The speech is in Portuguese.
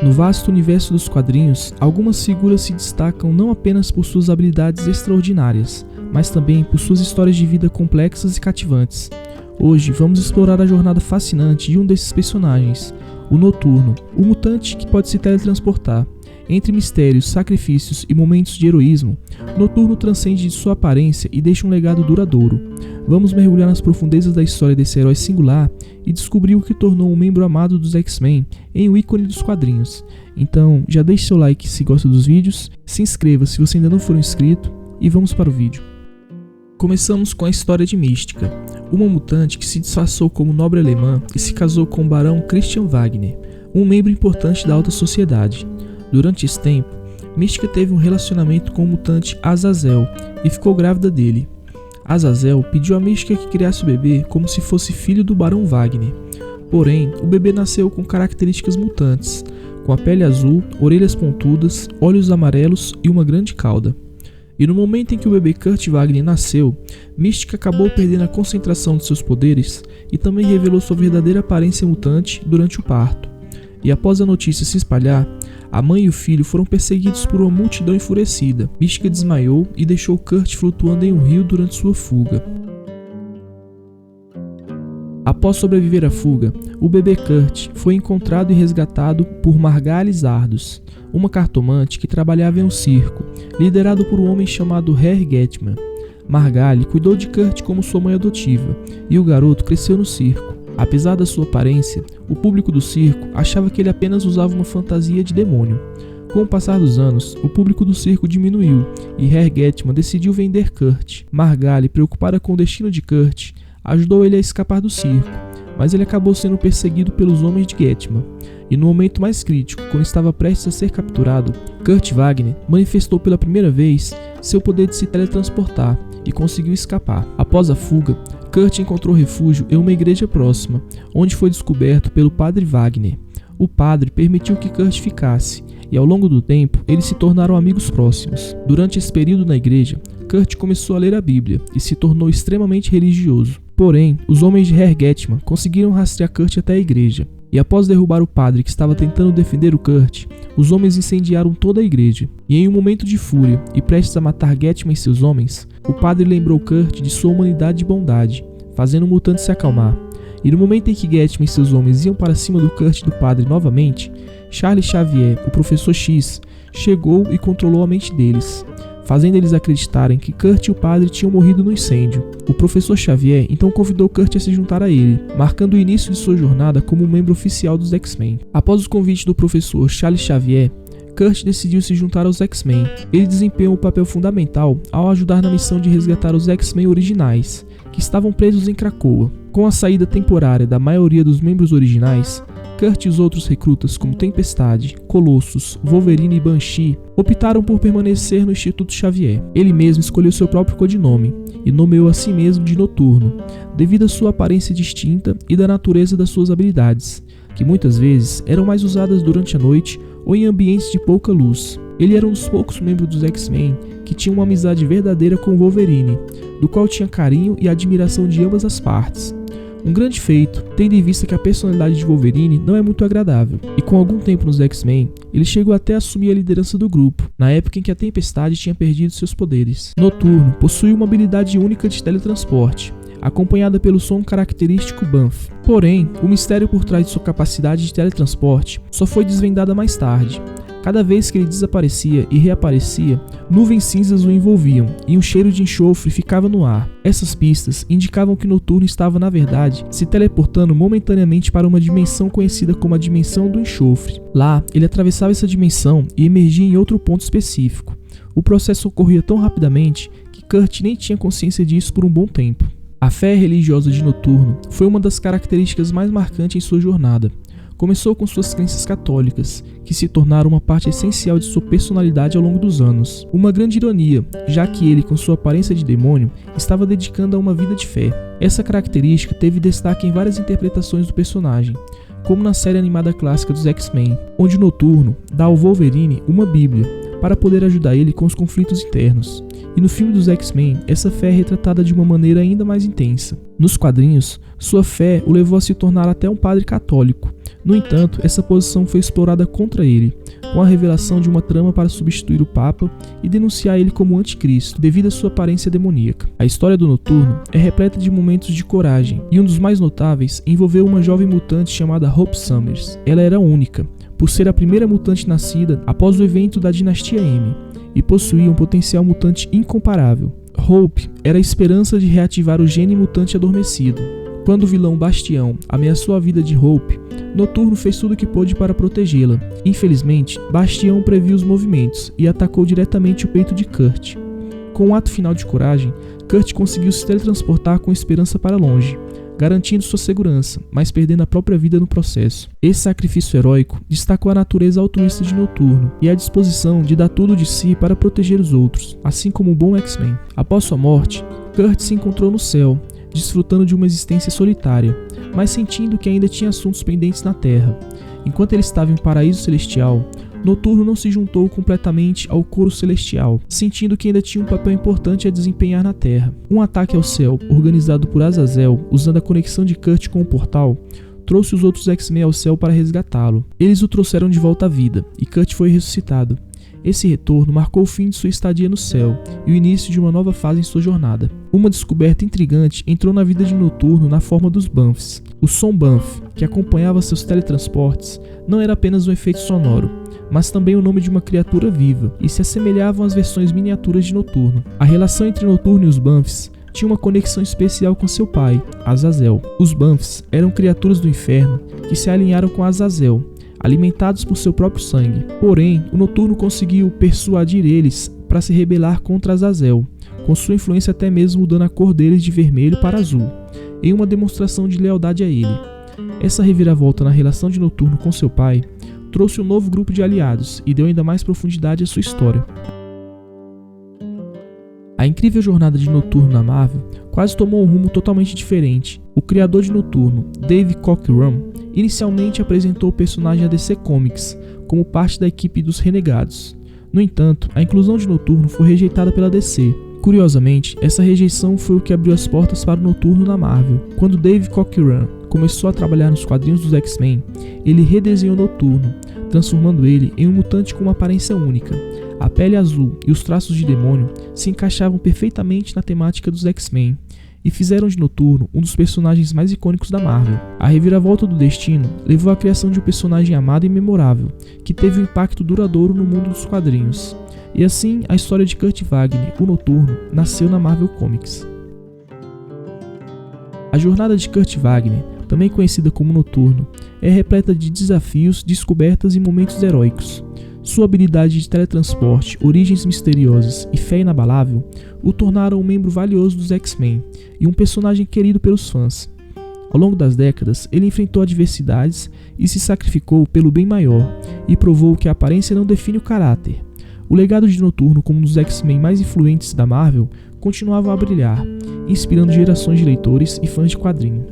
No vasto universo dos quadrinhos, algumas figuras se destacam não apenas por suas habilidades extraordinárias, mas também por suas histórias de vida complexas e cativantes. Hoje vamos explorar a jornada fascinante de um desses personagens, o Noturno, o mutante que pode se teletransportar. Entre mistérios, sacrifícios e momentos de heroísmo, Noturno transcende de sua aparência e deixa um legado duradouro. Vamos mergulhar nas profundezas da história desse herói singular e descobrir o que tornou um membro amado dos X-Men em um ícone dos quadrinhos. Então, já deixe seu like se gosta dos vídeos, se inscreva se você ainda não for inscrito e vamos para o vídeo. Começamos com a história de Mística, uma mutante que se disfarçou como nobre alemã e se casou com o barão Christian Wagner, um membro importante da alta sociedade. Durante esse tempo, Mística teve um relacionamento com o mutante Azazel e ficou grávida dele. Azazel pediu a Mística que criasse o bebê como se fosse filho do barão Wagner. Porém, o bebê nasceu com características mutantes, com a pele azul, orelhas pontudas, olhos amarelos e uma grande cauda. E no momento em que o bebê Kurt Wagner nasceu, Mística acabou perdendo a concentração de seus poderes e também revelou sua verdadeira aparência mutante durante o parto. E após a notícia se espalhar, a mãe e o filho foram perseguidos por uma multidão enfurecida. Mística desmaiou e deixou Kurt flutuando em um rio durante sua fuga. Após sobreviver à fuga, o bebê Kurt foi encontrado e resgatado por Margali Zardos, uma cartomante que trabalhava em um circo, liderado por um homem chamado Herr Getman. Margali cuidou de Kurt como sua mãe adotiva, e o garoto cresceu no circo. Apesar da sua aparência, o público do circo achava que ele apenas usava uma fantasia de demônio. Com o passar dos anos, o público do circo diminuiu e Herr Getman decidiu vender Kurt. Margali, preocupada com o destino de Kurt, ajudou ele a escapar do circo, mas ele acabou sendo perseguido pelos homens de Getman. E no momento mais crítico, quando estava prestes a ser capturado, Kurt Wagner manifestou pela primeira vez seu poder de se teletransportar e conseguiu escapar. Após a fuga, Kurt encontrou refúgio em uma igreja próxima, onde foi descoberto pelo padre Wagner. O padre permitiu que Kurt ficasse, e ao longo do tempo, eles se tornaram amigos próximos. Durante esse período na igreja, Kurt começou a ler a Bíblia e se tornou extremamente religioso. Porém, os homens de Herr Getman conseguiram rastrear Kurt até a igreja. E após derrubar o padre que estava tentando defender o Kurt, os homens incendiaram toda a igreja. E em um momento de fúria e prestes a matar Getman e seus homens, o padre lembrou Kurt de sua humanidade e bondade, fazendo o mutante se acalmar. E no momento em que Getman e seus homens iam para cima do Kurt e do padre novamente, Charles Xavier, o Professor X, chegou e controlou a mente deles, fazendo eles acreditarem que Kurt e o padre tinham morrido no incêndio. O Professor Xavier então convidou Kurt a se juntar a ele, marcando o início de sua jornada como um membro oficial dos X-Men. Após o convite do Professor Charles Xavier, Kurt decidiu se juntar aos X-Men. Ele desempenhou um papel fundamental ao ajudar na missão de resgatar os X-Men originais, que estavam presos em Krakoa. Com a saída temporária da maioria dos membros originais, Kurt e os outros recrutas como Tempestade, Colossus, Wolverine e Banshee optaram por permanecer no Instituto Xavier. Ele mesmo escolheu seu próprio codinome e nomeou a si mesmo de Noturno, devido à sua aparência distinta e da natureza das suas habilidades, que muitas vezes eram mais usadas durante a noite ou em ambientes de pouca luz. Ele era um dos poucos membros dos X-Men que tinha uma amizade verdadeira com Wolverine, do qual tinha carinho e admiração de ambas as partes. Um grande feito, tendo em vista que a personalidade de Wolverine não é muito agradável, e com algum tempo nos X-Men, ele chegou até a assumir a liderança do grupo, na época em que a Tempestade tinha perdido seus poderes. Noturno possui uma habilidade única de teletransporte, acompanhada pelo som característico Banff. Porém, o mistério por trás de sua capacidade de teletransporte só foi desvendada mais tarde. Cada vez que ele desaparecia e reaparecia, nuvens cinzas o envolviam e um cheiro de enxofre ficava no ar. Essas pistas indicavam que Noturno estava, na verdade, se teleportando momentaneamente para uma dimensão conhecida como a Dimensão do Enxofre. Lá, ele atravessava essa dimensão e emergia em outro ponto específico. O processo ocorria tão rapidamente que Kurt nem tinha consciência disso por um bom tempo. A fé religiosa de Noturno foi uma das características mais marcantes em sua jornada. Começou com suas crenças católicas, que se tornaram uma parte essencial de sua personalidade ao longo dos anos. Uma grande ironia, já que ele, com sua aparência de demônio, estava dedicando a uma vida de fé. Essa característica teve destaque em várias interpretações do personagem, como na série animada clássica dos X-Men, onde Noturno dá ao Wolverine uma Bíblia, para poder ajudar ele com os conflitos internos. E no filme dos X-Men, essa fé é retratada de uma maneira ainda mais intensa. Nos quadrinhos, sua fé o levou a se tornar até um padre católico. No entanto, essa posição foi explorada contra ele, com a revelação de uma trama para substituir o Papa e denunciar ele como anticristo, devido à sua aparência demoníaca. A história do Noturno é repleta de momentos de coragem, e um dos mais notáveis envolveu uma jovem mutante chamada Hope Summers. Ela era única, por ser a primeira mutante nascida após o evento da Dinastia M, e possuía um potencial mutante incomparável. Hope era a esperança de reativar o gene mutante adormecido. Quando o vilão Bastião ameaçou a vida de Hope, Noturno fez tudo o que pôde para protegê-la. Infelizmente, Bastião previu os movimentos e atacou diretamente o peito de Kurt. Com um ato final de coragem, Kurt conseguiu se teletransportar com esperança para longe, garantindo sua segurança, mas perdendo a própria vida no processo. Esse sacrifício heróico destacou a natureza altruísta de Noturno e a disposição de dar tudo de si para proteger os outros, assim como um bom X-Men. Após sua morte, Kurt se encontrou no céu, desfrutando de uma existência solitária, mas sentindo que ainda tinha assuntos pendentes na Terra. Enquanto ele estava em um paraíso celestial, Noturno não se juntou completamente ao coro celestial, sentindo que ainda tinha um papel importante a desempenhar na Terra. Um ataque ao céu, organizado por Azazel, usando a conexão de Kurt com o portal, trouxe os outros X-Men ao céu para resgatá-lo. Eles o trouxeram de volta à vida, e Kurt foi ressuscitado. Esse retorno marcou o fim de sua estadia no céu e o início de uma nova fase em sua jornada. Uma descoberta intrigante entrou na vida de Noturno na forma dos Banffs. O som Banff, que acompanhava seus teletransportes, não era apenas um efeito sonoro, mas também o nome de uma criatura viva, e se assemelhavam às versões miniaturas de Noturno. A relação entre Noturno e os Banffs tinha uma conexão especial com seu pai, Azazel. Os Banffs eram criaturas do inferno que se alinharam com Azazel, alimentados por seu próprio sangue. Porém, o Noturno conseguiu persuadir eles para se rebelar contra Azazel, com sua influência até mesmo mudando a cor deles de vermelho para azul, em uma demonstração de lealdade a ele. Essa reviravolta na relação de Noturno com seu pai trouxe um novo grupo de aliados e deu ainda mais profundidade à sua história. A incrível jornada de Noturno na Marvel quase tomou um rumo totalmente diferente. O criador de Noturno, Dave Cockrum, inicialmente apresentou o personagem a DC Comics como parte da equipe dos Renegados. No entanto, a inclusão de Noturno foi rejeitada pela DC. Curiosamente, essa rejeição foi o que abriu as portas para o Noturno na Marvel. Quando Dave Cockrum começou a trabalhar nos quadrinhos dos X-Men, ele redesenhou Noturno, transformando ele em um mutante com uma aparência única. A pele azul e os traços de demônio se encaixavam perfeitamente na temática dos X-Men e fizeram de Noturno um dos personagens mais icônicos da Marvel. A reviravolta do destino levou à criação de um personagem amado e memorável, que teve um impacto duradouro no mundo dos quadrinhos. E assim, a história de Kurt Wagner, o Noturno, nasceu na Marvel Comics. A jornada de Kurt Wagner, também conhecida como Noturno, é repleta de desafios, descobertas e momentos heróicos. Sua habilidade de teletransporte, origens misteriosas e fé inabalável o tornaram um membro valioso dos X-Men e um personagem querido pelos fãs. Ao longo das décadas, ele enfrentou adversidades e se sacrificou pelo bem maior, e provou que a aparência não define o caráter. O legado de Noturno como um dos X-Men mais influentes da Marvel continuava a brilhar, inspirando gerações de leitores e fãs de quadrinho.